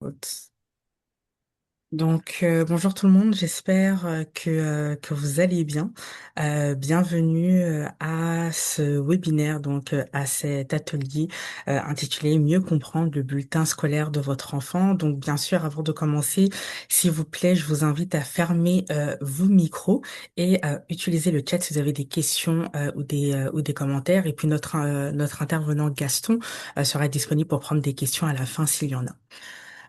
Haute. Bonjour tout le monde, j'espère que vous allez bien. Bienvenue à ce webinaire, à cet atelier intitulé Mieux comprendre le bulletin scolaire de votre enfant. Donc, bien sûr, avant de commencer, s'il vous plaît, je vous invite à fermer vos micros et utiliser le chat si vous avez des questions ou des commentaires. Et puis, notre intervenant Gaston sera disponible pour prendre des questions à la fin s'il y en a.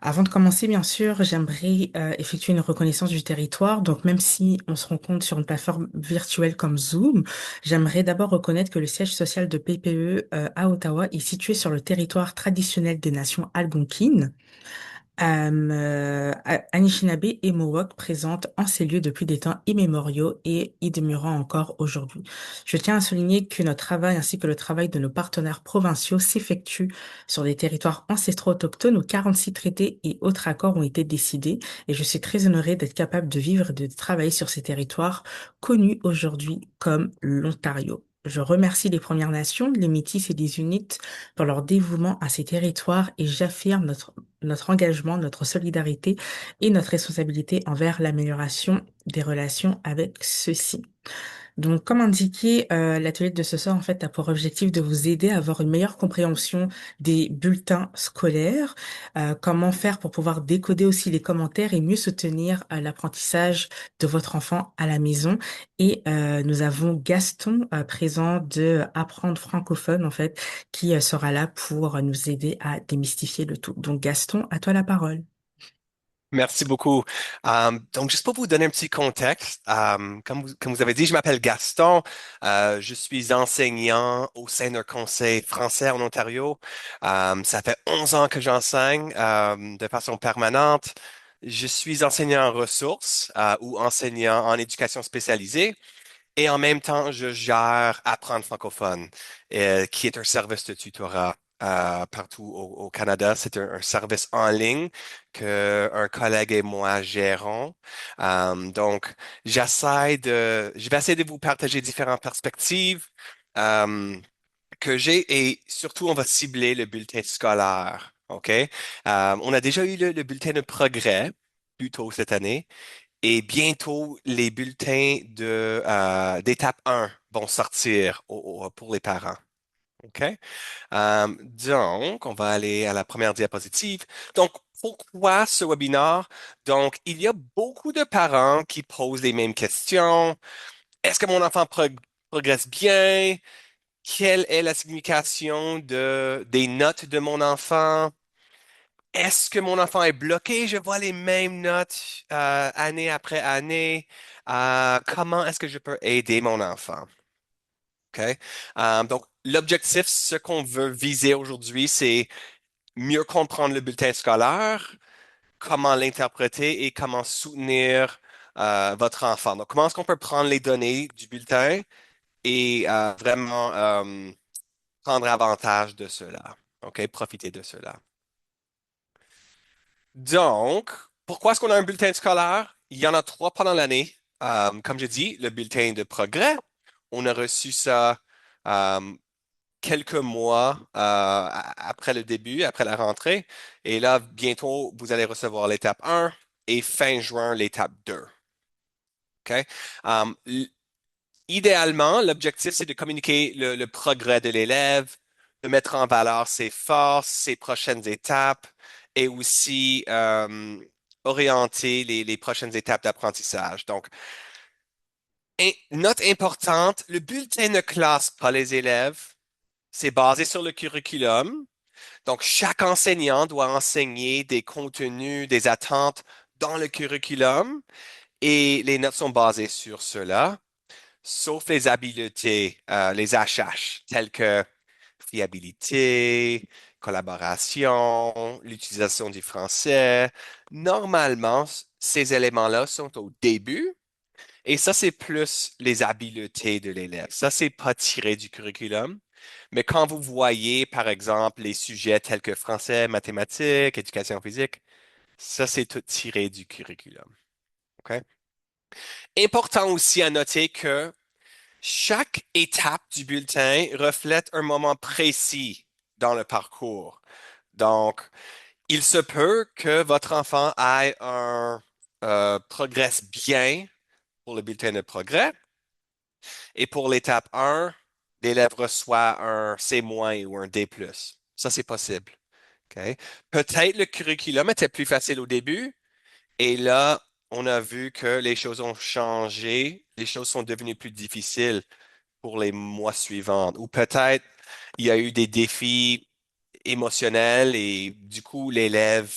Avant de commencer, bien sûr, j'aimerais effectuer une reconnaissance du territoire. Donc, même si on se rencontre sur une plateforme virtuelle comme Zoom, j'aimerais d'abord reconnaître que le siège social de PPE à Ottawa est situé sur le territoire traditionnel des nations algonquines. Anishinaabe et Mohawk présentent en ces lieux depuis des temps immémoriaux et y demeurant encore aujourd'hui. Je tiens à souligner que notre travail ainsi que le travail de nos partenaires provinciaux s'effectue sur des territoires ancestraux autochtones où 46 traités et autres accords ont été décidés et je suis très honorée d'être capable de vivre et de travailler sur ces territoires connus aujourd'hui comme l'Ontario. Je remercie les Premières Nations, les Métis et les Inuits pour leur dévouement à ces territoires et j'affirme notre engagement, notre solidarité et notre responsabilité envers l'amélioration des relations avec ceux-ci. Donc, comme indiqué, l'atelier de ce soir, en fait, a pour objectif de vous aider à avoir une meilleure compréhension des bulletins scolaires, comment faire pour pouvoir décoder aussi les commentaires et mieux soutenir l'apprentissage de votre enfant à la maison. Et nous avons Gaston présent de Apprendre francophone, en fait, qui sera là pour nous aider à démystifier le tout. Donc, Gaston, à toi la parole. Merci beaucoup. Donc, juste pour vous donner un petit contexte, comme vous avez dit, je m'appelle Gaston. Je suis enseignant au sein d'un conseil français en Ontario. Ça fait 11 ans que j'enseigne de façon permanente. Je suis enseignant en ressources ou enseignant en éducation spécialisée. Et en même temps, je gère Apprendre francophone, qui est un service de tutorat partout au Canada. C'est un service en ligne que un collègue et moi gérons. Donc, je vais essayer de vous partager différentes perspectives euh, que j'ai et surtout, on va cibler le bulletin scolaire. OK? On a déjà eu le bulletin de progrès plus tôt cette année. Et bientôt, les bulletins d'étape 1 vont sortir pour les parents. OK? Donc, on va aller à la première diapositive. Donc, pourquoi ce webinaire? Donc, il y a beaucoup de parents qui posent les mêmes questions. Est-ce que mon enfant progresse bien? Quelle est la signification des notes de mon enfant? Est-ce que mon enfant est bloqué? Je vois les mêmes notes année après année. Comment est-ce que je peux aider mon enfant? OK? Donc, l'objectif, ce qu'on veut viser aujourd'hui, c'est mieux comprendre le bulletin scolaire, comment l'interpréter et comment soutenir votre enfant. Donc, comment est-ce qu'on peut prendre les données du bulletin et vraiment prendre avantage de cela? OK? Profiter de cela. Donc, pourquoi est-ce qu'on a un bulletin scolaire? Il y en a trois pendant l'année. Comme je dis, le bulletin de progrès, on a reçu ça euh, quelques mois après le début, après la rentrée. Et là, bientôt, vous allez recevoir l'étape 1 et fin juin, l'étape 2. OK? Um, l- Idéalement, l'objectif, c'est de communiquer le progrès de l'élève, de mettre en valeur ses forces, ses prochaines étapes et aussi orienter les prochaines étapes d'apprentissage. Donc, note importante, le bulletin ne classe pas les élèves. C'est basé sur le curriculum. Donc, chaque enseignant doit enseigner des contenus, des attentes dans le curriculum et les notes sont basées sur cela, sauf les habiletés, les HH, telles que fiabilité, collaboration, l'utilisation du français. Normalement, ces éléments-là sont au début et ça, c'est plus les habiletés de l'élève. Ça, c'est pas tiré du curriculum. Mais quand vous voyez, par exemple, les sujets tels que français, mathématiques, éducation physique, ça, c'est tout tiré du curriculum. OK? Important aussi à noter que chaque étape du bulletin reflète un moment précis dans le parcours. Donc, Il se peut que votre enfant ait un progresse bien pour le bulletin de progrès et pour l'étape 1, l'élève reçoit un C- ou un D+. Ça, c'est possible. OK? Peut-être le curriculum était plus facile au début et là, on a vu que les choses ont changé, les choses sont devenues plus difficiles pour les mois suivants. Ou peut-être il y a eu des défis émotionnels et du coup, l'élève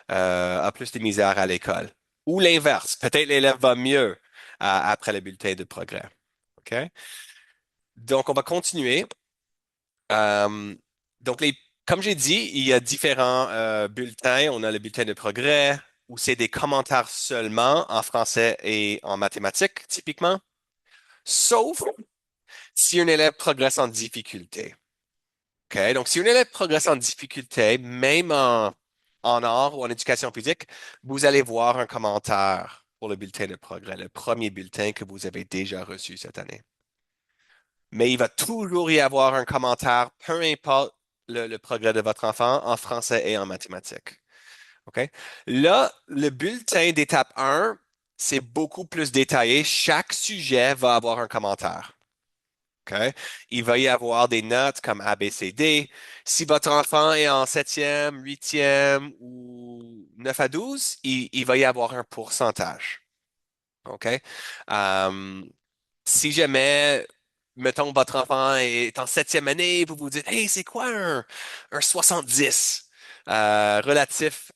a plus de misère à l'école. Ou l'inverse, peut-être l'élève va mieux après le bulletin de progrès. OK? Donc, on va continuer. Euh, donc, comme j'ai dit, il y a différents bulletins. On a le bulletin de progrès où c'est des commentaires seulement en français et en mathématiques, typiquement, sauf si un élève progresse en difficulté. OK? Donc, si un élève progresse en difficulté, même en art ou en éducation physique, vous allez voir un commentaire pour le bulletin de progrès, le premier bulletin que vous avez déjà reçu cette année. Mais il va toujours y avoir un commentaire, peu importe le progrès de votre enfant, en français et en mathématiques. OK? Là, le bulletin d'étape 1, c'est beaucoup plus détaillé. Chaque sujet va avoir un commentaire. OK? Il va y avoir des notes comme A, B, C, D. Si votre enfant est en septième, huitième ou 9 à 12, il va y avoir un pourcentage. OK? Euh, Si jamais, mettons, votre enfant est en septième année, vous vous dites, hey, c'est quoi un 70 relatif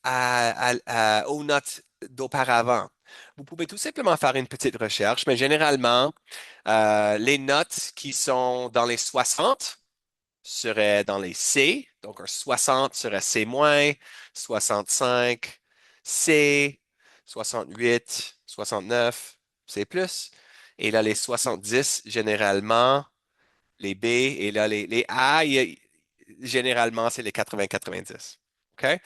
aux notes d'auparavant? Vous pouvez tout simplement faire une petite recherche, mais généralement, les notes qui sont dans les 60 seraient dans les C. Donc, un 60 serait C-, 65, C, 68, 69, C+. Et là, les 70, généralement, les B. Et là, les A, généralement, c'est les 80-90. OK?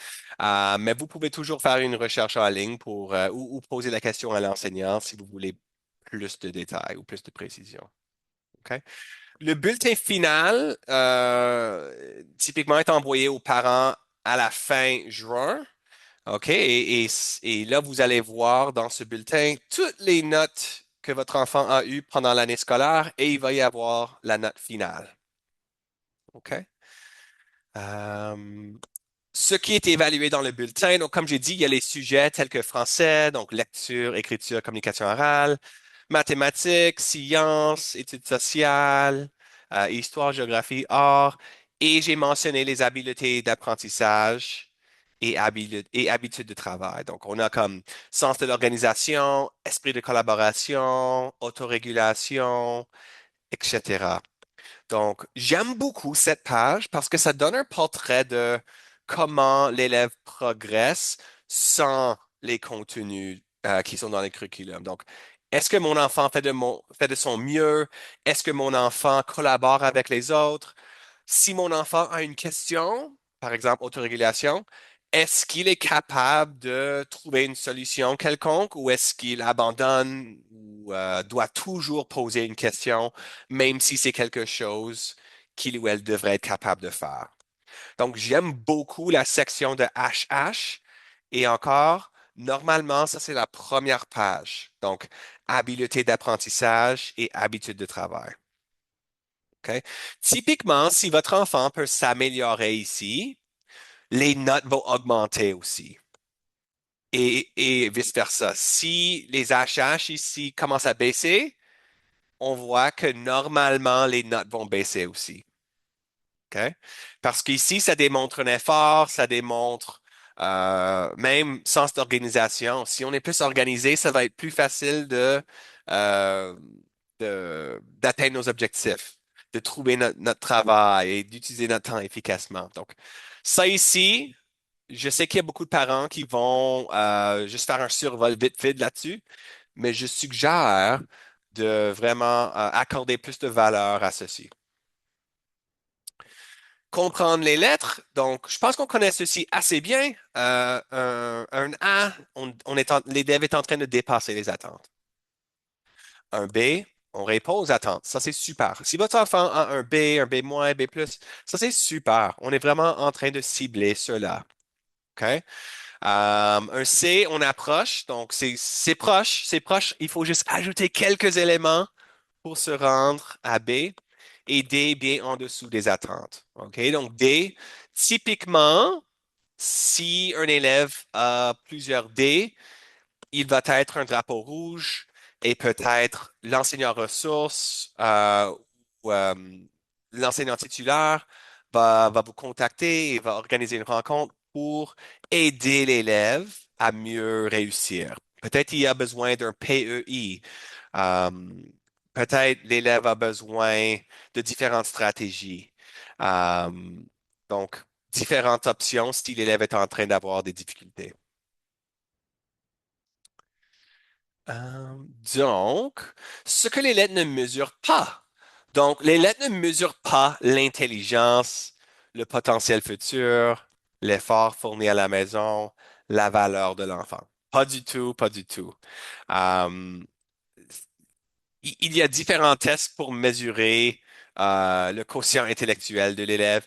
Mais vous pouvez toujours faire une recherche en ligne ou poser la question à l'enseignant si vous voulez plus de détails ou plus de précision. OK? Le bulletin final, typiquement, est envoyé aux parents à la fin juin. OK? Et là, vous allez voir dans ce bulletin toutes les notes que votre enfant a eues pendant l'année scolaire et il va y avoir la note finale. OK? Euh, Ce qui est évalué dans le bulletin, donc comme j'ai dit, il y a les sujets tels que français, donc lecture, écriture, communication orale, mathématiques, sciences, études sociales, histoire, géographie, art, et j'ai mentionné les habiletés d'apprentissage et habitudes de travail. Donc, on a comme sens de l'organisation, esprit de collaboration, autorégulation, etc. Donc, j'aime beaucoup cette page parce que ça donne un portrait de comment l'élève progresse sans les contenus qui sont dans les curriculums. Donc, est-ce que mon enfant fait de son mieux? Est-ce que mon enfant collabore avec les autres? Si mon enfant a une question, par exemple autorégulation, est-ce qu'il est capable de trouver une solution quelconque ou est-ce qu'il abandonne ou doit toujours poser une question, même si c'est quelque chose qu'il ou elle devrait être capable de faire? Donc, j'aime beaucoup la section de HH et encore, normalement, ça c'est la première page. Donc, habileté d'apprentissage et habitude de travail. OK? Typiquement, si votre enfant peut s'améliorer ici, les notes vont augmenter aussi. Et vice-versa. Si les HH ici commencent à baisser, on voit que normalement, les notes vont baisser aussi. OK? Parce qu'ici, ça démontre un effort, ça démontre même sens d'organisation. Si on est plus organisé, ça va être plus facile euh, d'atteindre nos objectifs, de trouver notre travail et d'utiliser notre temps efficacement. Donc, ça ici, je sais qu'il y a beaucoup de parents qui vont juste faire un survol vite fait là-dessus, mais je suggère de vraiment accorder plus de valeur à ceci. Comprendre les lettres. Donc, je pense qu'on connaît ceci assez bien. Un A, l'élève est en train de dépasser les attentes. Un B, on répond aux attentes. Ça, c'est super. Si votre enfant a un B-, un B-, B+, ça, c'est super. On est vraiment en train de cibler cela. OK? Un C, on approche, donc c'est proche, c'est proche. Il faut juste ajouter quelques éléments pour se rendre à B et D bien en dessous des attentes. OK? Donc D, typiquement, si un élève a plusieurs D, il va être un drapeau rouge et peut-être l'enseignant ressources ou l'enseignant titulaire va vous contacter et va organiser une rencontre pour aider l'élève à mieux réussir. Peut-être il a besoin d'un PEI. Euh, Peut-être l'élève a besoin de différentes stratégies. Euh, donc, différentes options si l'élève est en train d'avoir des difficultés. Euh, donc, ce que les lettres ne mesurent pas. Donc, les lettres ne mesurent pas l'intelligence, le potentiel futur, l'effort fourni à la maison, la valeur de l'enfant. Pas du tout, pas du tout. Euh, il y a différents tests pour mesurer le quotient intellectuel de l'élève.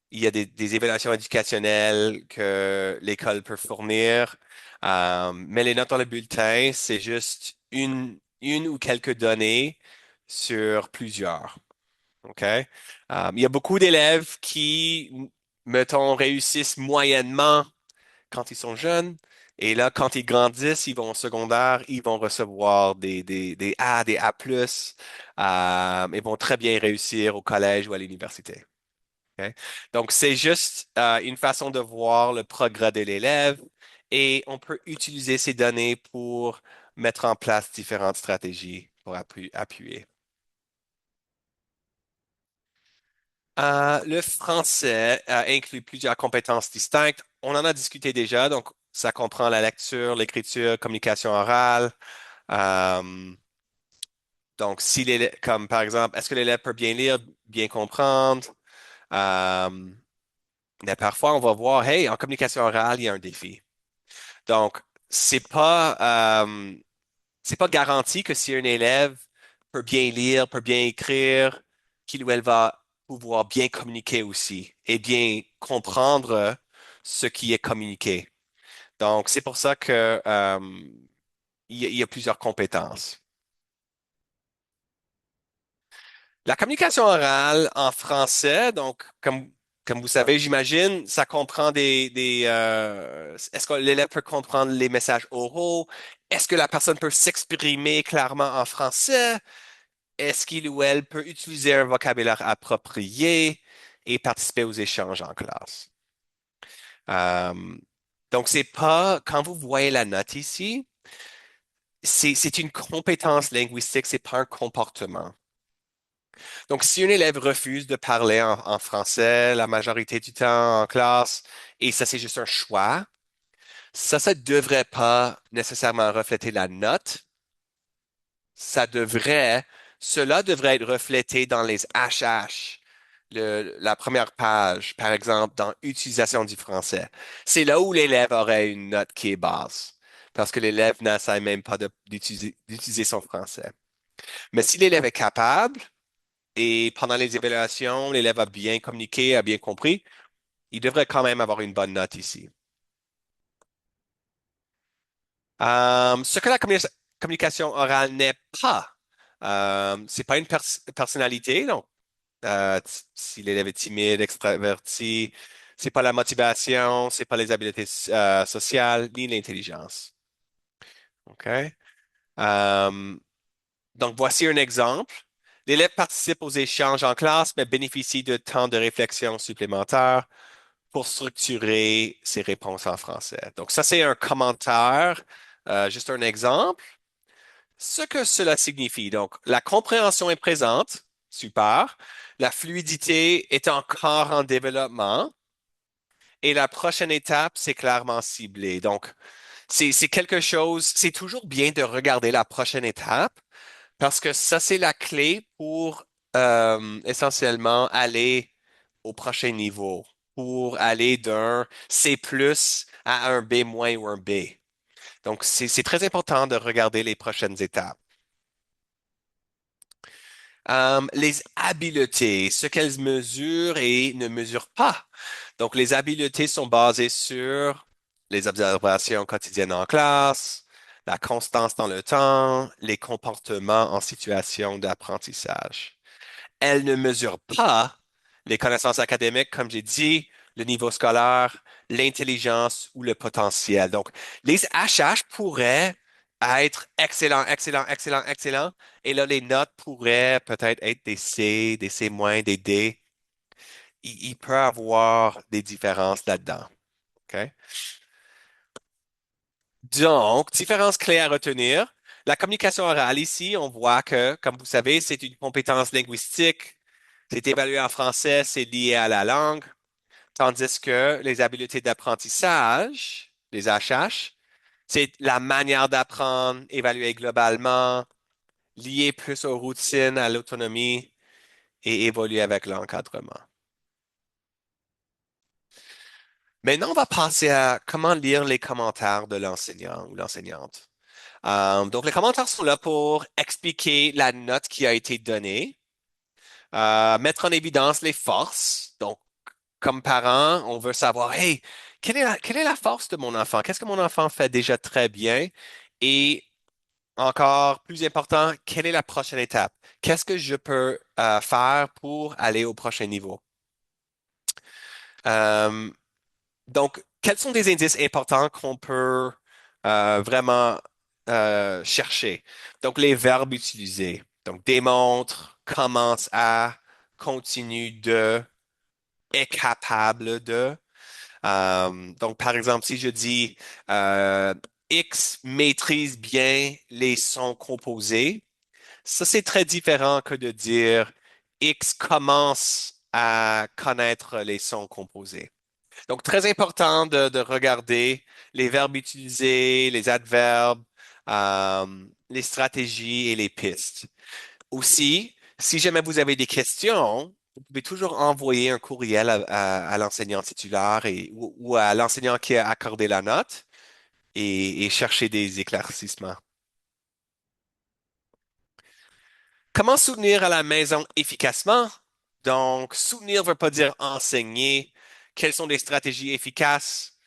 Il y a des évaluations éducationnelles que l'école peut fournir, mais les notes dans le bulletin, c'est juste une ou quelques données sur plusieurs. OK? Il y a beaucoup d'élèves qui, mettons, réussissent moyennement quand ils sont jeunes. Et là, quand ils grandissent, ils vont au secondaire, ils vont recevoir des A, des A+, ils vont très bien réussir au collège ou à l'université. OK? Donc, c'est juste une façon de voir le progrès de l'élève et on peut utiliser ces données pour mettre en place différentes stratégies pour appuyer. Le français inclut plusieurs compétences distinctes. On en a discuté déjà, donc ça comprend la lecture, l'écriture, communication orale. Euh, donc, si comme par exemple, est-ce que l'élève peut bien lire, bien comprendre? Euh, mais parfois, on va voir, hey, en communication orale, il y a un défi. Donc, c'est pas garanti que si un élève peut bien lire, peut bien écrire, qu'il ou elle va pouvoir bien communiquer aussi et bien comprendre ce qui est communiqué. Donc, c'est pour ça que, il y a plusieurs compétences. La communication orale en français, donc, comme vous savez, j'imagine, ça comprend est-ce que l'élève peut comprendre les messages oraux? Est-ce que la personne peut s'exprimer clairement en français? Est-ce qu'il ou elle peut utiliser un vocabulaire approprié et participer aux échanges en classe? Euh, donc, c'est pas, quand vous voyez la note ici, c'est une compétence linguistique, c'est pas un comportement. Donc, si un élève refuse de parler en français la majorité du temps en classe, et ça, c'est juste un choix, ça devrait pas nécessairement refléter la note. Ça devrait, Cela devrait être reflété dans les HH, la première page, par exemple, dans utilisation du français. C'est là où l'élève aurait une note qui est basse, parce que l'élève n'essaie même pas d'utiliser son français. Mais si l'élève est capable, et pendant les évaluations, l'élève a bien communiqué, a bien compris, il devrait quand même avoir une bonne note ici. Ce que la communication orale n'est pas, c'est pas une personnalité, donc si l'élève est timide, extraverti, c'est pas la motivation, c'est pas les habiletés sociales, ni l'intelligence. OK? Euh, donc, voici un exemple. L'élève participe aux échanges en classe, mais bénéficie de temps de réflexion supplémentaire pour structurer ses réponses en français. Donc, ça, c'est un commentaire, juste un exemple. Ce que cela signifie, donc, la compréhension est présente, super. La fluidité est encore en développement et la prochaine étape, c'est clairement ciblé. Donc, c'est quelque chose, c'est toujours bien de regarder la prochaine étape parce que ça, c'est la clé pour essentiellement aller au prochain niveau, pour aller d'un C+ à un B- ou un B. Donc, c'est très important de regarder les prochaines étapes. Les habiletés, ce qu'elles mesurent et ne mesurent pas. Donc, les habiletés sont basées sur les observations quotidiennes en classe, la constance dans le temps, les comportements en situation d'apprentissage. Elles ne mesurent pas les connaissances académiques, comme j'ai dit, le niveau scolaire, l'intelligence ou le potentiel. Donc, les HH pourraient être excellents, excellents, excellents, excellents. Et là, les notes pourraient peut-être être des C, des C-, des D. Il peut y avoir des différences là-dedans. OK? Donc, différences clés à retenir. La communication orale ici, on voit que, comme vous savez, c'est une compétence linguistique. C'est évalué en français, c'est lié à la langue. Tandis que les habiletés d'apprentissage, les HH, c'est la manière d'apprendre, évaluée globalement, liée plus aux routines, à l'autonomie et évoluer avec l'encadrement. Maintenant, on va passer à comment lire les commentaires de l'enseignant ou l'enseignante. Donc, les commentaires sont là pour expliquer la note qui a été donnée, mettre en évidence les forces. Donc, comme parent, on veut savoir, hey, quelle est la force de mon enfant? Qu'est-ce que mon enfant fait déjà très bien? Et encore plus important, quelle est la prochaine étape? Qu'est-ce que je peux faire pour aller au prochain niveau? Euh, donc, quels sont des indices importants qu'on peut vraiment chercher? Donc, les verbes utilisés. Donc, démontre, commence à, continue de, est capable de. Donc, par exemple, si je dis euh, X maîtrise bien les sons composés, ça c'est très différent que de dire X commence à connaître les sons composés. Donc, très important de regarder les verbes utilisés, les adverbes, les stratégies et les pistes. Aussi, si jamais vous avez des questions, vous pouvez toujours envoyer un courriel à l'enseignant titulaire ou à l'enseignant qui a accordé la note et chercher des éclaircissements. Comment soutenir à la maison efficacement? Donc, soutenir ne veut pas dire enseigner. Quelles sont les stratégies efficaces?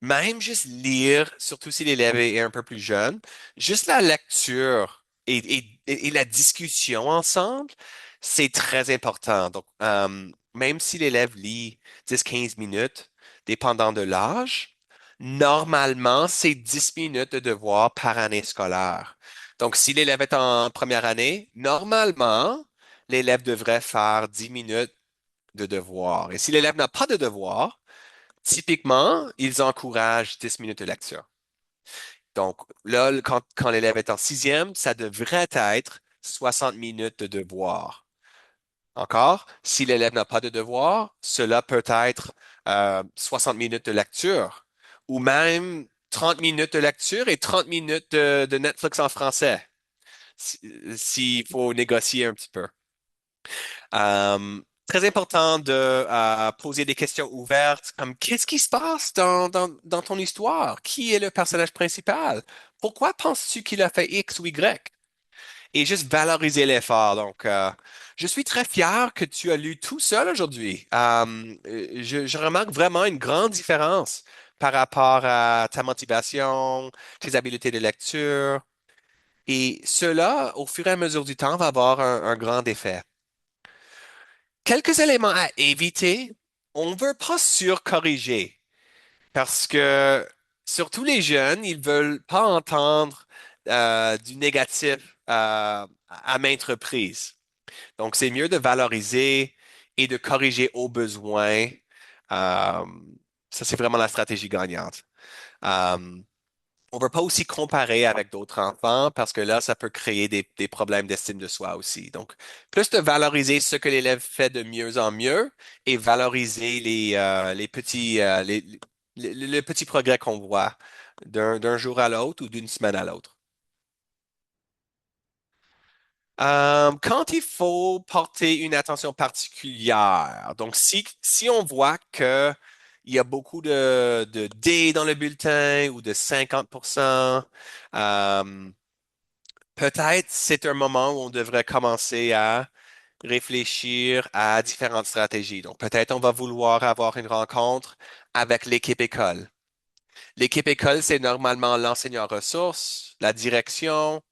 Même juste lire, surtout si l'élève est un peu plus jeune, juste la lecture et la discussion ensemble, c'est très important. Donc, même si l'élève lit 10-15 minutes, dépendant de l'âge, normalement, c'est 10 minutes de devoir par année scolaire. Donc, si l'élève est en première année, normalement, l'élève devrait faire 10 minutes de devoir. Et si l'élève n'a pas de devoir, typiquement, ils encouragent 10 minutes de lecture. Donc là, quand l'élève est en sixième, ça devrait être 60 minutes de devoir. Encore, si l'élève n'a pas de devoir, cela peut être 60 minutes de lecture ou même 30 minutes de lecture et 30 minutes de Netflix en français, s'il faut négocier un petit peu. Très important de poser des questions ouvertes, comme qu'est-ce qui se passe dans ton histoire? Qui est le personnage principal? Pourquoi penses-tu qu'il a fait X ou Y? Et juste valoriser l'effort. Donc, je suis très fier que tu as lu tout seul aujourd'hui. Je remarque vraiment une grande différence par rapport à ta motivation, tes habiletés de lecture. Et cela, au fur et à mesure du temps, va avoir un grand effet. Quelques éléments à éviter. On ne veut pas surcorriger parce que surtout les jeunes, ils veulent pas entendre du négatif à maintes reprises. Donc, c'est mieux de valoriser et de corriger au besoin. Euh, Ça, c'est vraiment la stratégie gagnante. Euh, on ne veut pas aussi comparer avec d'autres enfants parce que là, ça peut créer des problèmes d'estime de soi aussi. Donc, plus de valoriser ce que l'élève fait de mieux en mieux et valoriser les petits, le petit progrès qu'on voit d'un jour à l'autre ou d'une semaine à l'autre. Quand il faut porter une attention particulière, donc si on voit que il y a beaucoup de D dans le bulletin ou de 50%, peut-être c'est un moment où on devrait commencer à réfléchir à différentes stratégies. Donc, peut-être on va vouloir avoir une rencontre avec l'équipe école. L'équipe école, c'est normalement l'enseignant ressources, la direction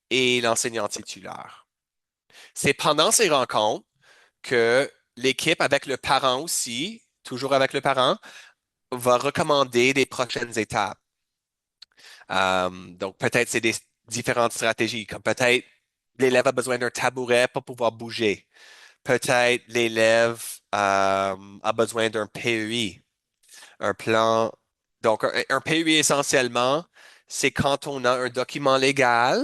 et l'enseignant titulaire. C'est pendant ces rencontres que l'équipe, avec le parent aussi, toujours avec le parent, va recommander des prochaines étapes. Donc, peut-être c'est des différentes stratégies, comme peut-être l'élève a besoin d'un tabouret pour pouvoir bouger. Peut-être l'élève a besoin d'un PEI, un plan. Donc, un PEI essentiellement, c'est quand on a un document légal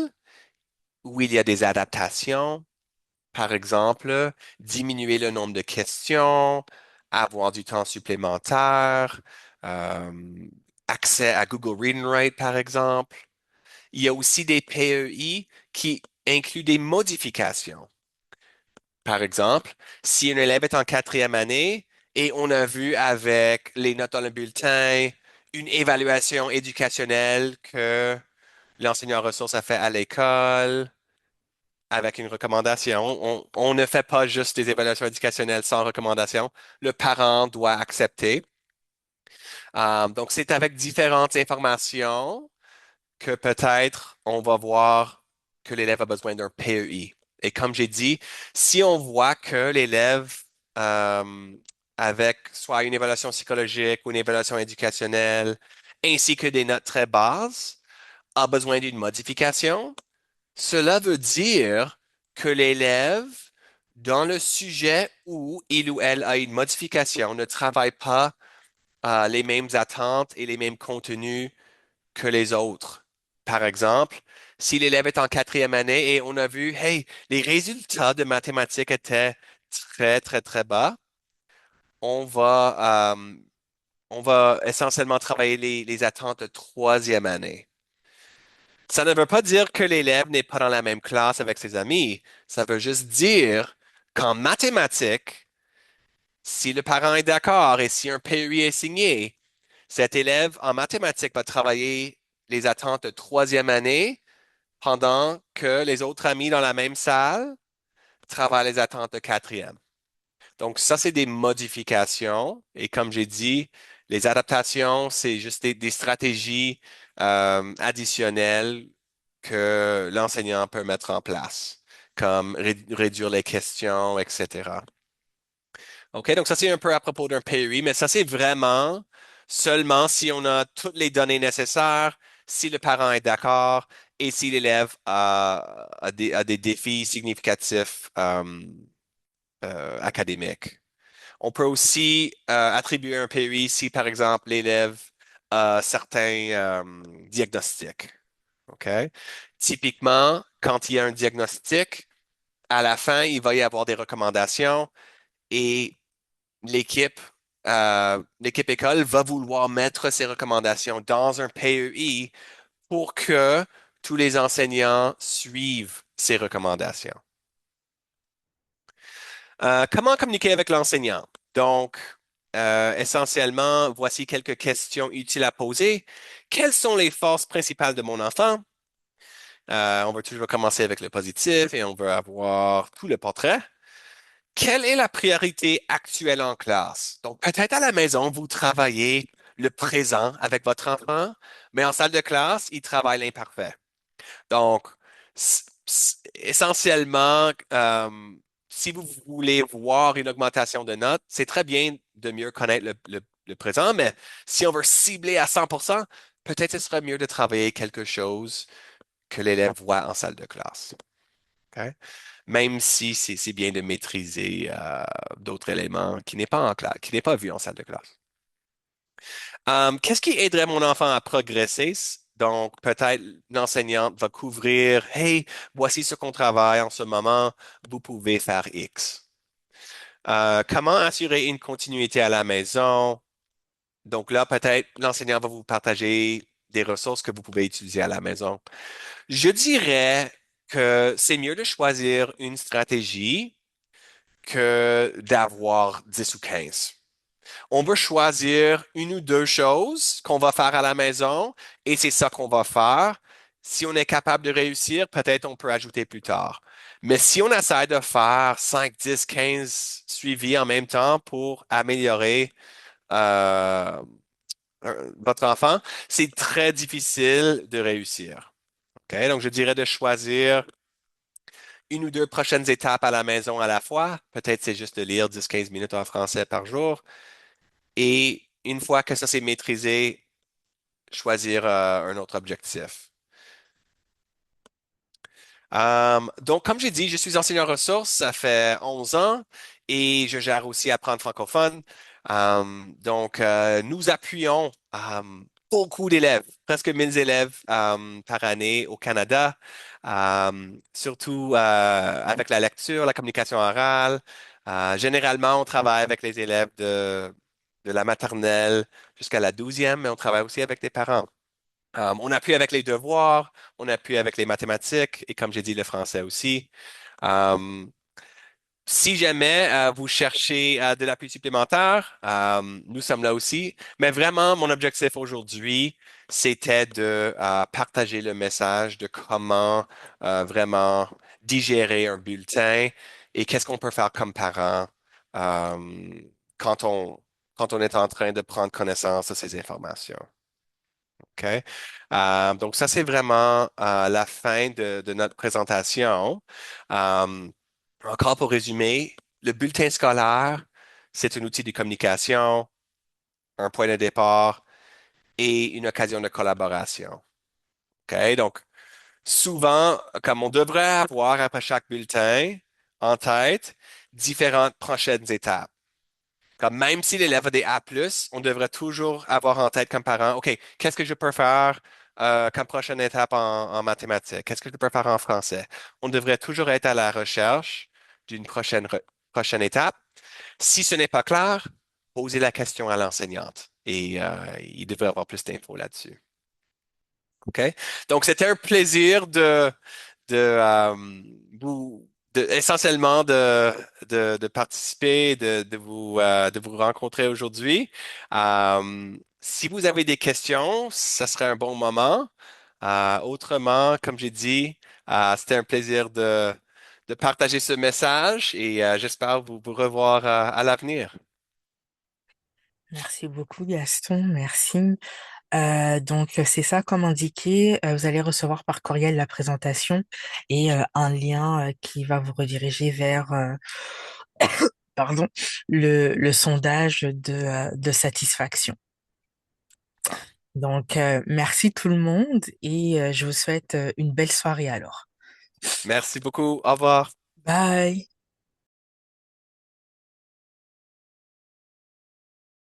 où il y a des adaptations, par exemple, diminuer le nombre de questions, avoir du temps supplémentaire, euh, accès à Google Read and Write, par exemple. Il y a aussi des PEI qui incluent des modifications. Par exemple, si un élève est en quatrième année et on a vu avec les notes dans le bulletin une évaluation éducationnelle que l'enseignant ressource a fait à l'école avec une recommandation, on ne fait pas juste des évaluations éducationnelles sans recommandation. Le parent doit accepter. Donc, c'est avec différentes informations que peut-être on va voir que l'élève a besoin d'un PEI. Et comme j'ai dit, si on voit que l'élève, euh, avec soit une évaluation psychologique ou une évaluation éducationnelle, ainsi que des notes très basses, a besoin d'une modification, cela veut dire que l'élève, dans le sujet où il ou elle a une modification, ne travaille pas les mêmes attentes et les mêmes contenus que les autres. Par exemple, si l'élève est en quatrième année et on a vu, hey, les résultats de mathématiques étaient très, très, très bas, on va, on va essentiellement travailler les attentes de troisième année. Ça ne veut pas dire que l'élève n'est pas dans la même classe avec ses amis. Ça veut juste dire qu'en mathématiques, si le parent est d'accord et si un PEI est signé, cet élève en mathématiques va travailler les attentes de troisième année pendant que les autres amis dans la même salle travaillent les attentes de quatrième. Donc, ça, c'est des modifications. Et comme j'ai dit, les adaptations, c'est juste des stratégies additionnelles que l'enseignant peut mettre en place, comme réduire les questions, etc. OK, donc ça, c'est un peu à propos d'un PEI, mais ça, c'est vraiment seulement si on a toutes les données nécessaires, si le parent est d'accord et si l'élève a des défis significatifs académiques. On peut aussi attribuer un PEI si, par exemple, l'élève a certains diagnostics. OK? Typiquement, quand il y a un diagnostic, à la fin, il va y avoir des recommandations et l'équipe l'équipe école va vouloir mettre ces recommandations dans un PEI pour que tous les enseignants suivent ces recommandations. Comment communiquer avec l'enseignant? Donc, essentiellement, voici quelques questions utiles à poser. Quelles sont les forces principales de mon enfant? On va toujours commencer avec le positif et on veut avoir tout le portrait. Quelle est la priorité actuelle en classe? Donc, peut-être à la maison, vous travaillez le présent avec votre enfant, mais en salle de classe, il travaille l'imparfait. Donc, essentiellement, si vous voulez voir une augmentation de notes, c'est très bien de mieux connaître le présent, mais si on veut cibler à 100%, peut-être ce serait mieux de travailler quelque chose que l'élève voit en salle de classe. OK? Même si c'est bien de maîtriser d'autres éléments qui n'est pas en classe, qui n'est pas vu en salle de classe. Qu'est-ce qui aiderait mon enfant à progresser? Donc, peut-être l'enseignante va couvrir, hey, voici ce qu'on travaille en ce moment, vous pouvez faire X. Comment assurer une continuité à la maison? Donc là, peut-être l'enseignant va vous partager des ressources que vous pouvez utiliser à la maison. Je dirais que c'est mieux de choisir une stratégie que d'avoir 10 ou 15. On veut choisir une ou deux choses qu'on va faire à la maison et c'est ça qu'on va faire. Si on est capable de réussir, peut-être on peut ajouter plus tard. Mais si on essaie de faire 5, 10, 15 suivis en même temps pour améliorer euh, votre enfant, c'est très difficile de réussir. OK? Donc, je dirais de choisir une ou deux prochaines étapes à la maison à la fois. Peut-être c'est juste de lire 10-15 minutes en français par jour. Et une fois que ça s'est maîtrisé, choisir un autre objectif. Donc, comme j'ai dit, je suis enseignant ressources, ça fait 11 ans et je gère aussi Apprendre francophone. Nous appuyons beaucoup d'élèves, presque 1000 élèves par année au Canada, surtout avec la lecture, la communication orale. Généralement, on travaille avec les élèves de la maternelle jusqu'à la 12e, mais on travaille aussi avec des parents. On appuie avec les devoirs, on appuie avec les mathématiques et comme j'ai dit, le français aussi. Euh, Si jamais vous cherchez de l'appui supplémentaire, nous sommes là aussi. Mais vraiment, mon objectif aujourd'hui, c'était de partager le message de comment vraiment digérer un bulletin et qu'est-ce qu'on peut faire comme parent euh, quand quand on est en train de prendre connaissance de ces informations. OK? Donc, ça, c'est vraiment la fin de notre présentation. Euh, Encore pour résumer, le bulletin scolaire, c'est un outil de communication, un point de départ et une occasion de collaboration. OK? Donc, souvent, comme on devrait avoir après chaque bulletin en tête, différentes prochaines étapes. Comme même si l'élève a des A+, on devrait toujours avoir en tête comme parent, OK, qu'est-ce que je peux faire comme prochaine étape en mathématiques? Qu'est-ce que je peux faire en français? On devrait toujours être à la recherche d'une prochaine étape. Si ce n'est pas clair, posez la question à l'enseignante et il devrait avoir plus d'infos là-dessus. OK? Donc, c'était un plaisir de essentiellement de participer, de vous rencontrer aujourd'hui. Si vous avez des questions, ça serait un bon moment. Autrement, comme j'ai dit, c'était un plaisir de partager ce message et j'espère vous revoir à l'avenir. Merci beaucoup, Gaston. Merci. Donc, c'est ça, comme indiqué, vous allez recevoir par courriel la présentation et un lien qui va vous rediriger vers, pardon, le sondage de satisfaction. Donc, merci tout le monde et je vous souhaite une belle soirée alors. Merci beaucoup. Au revoir. Bye.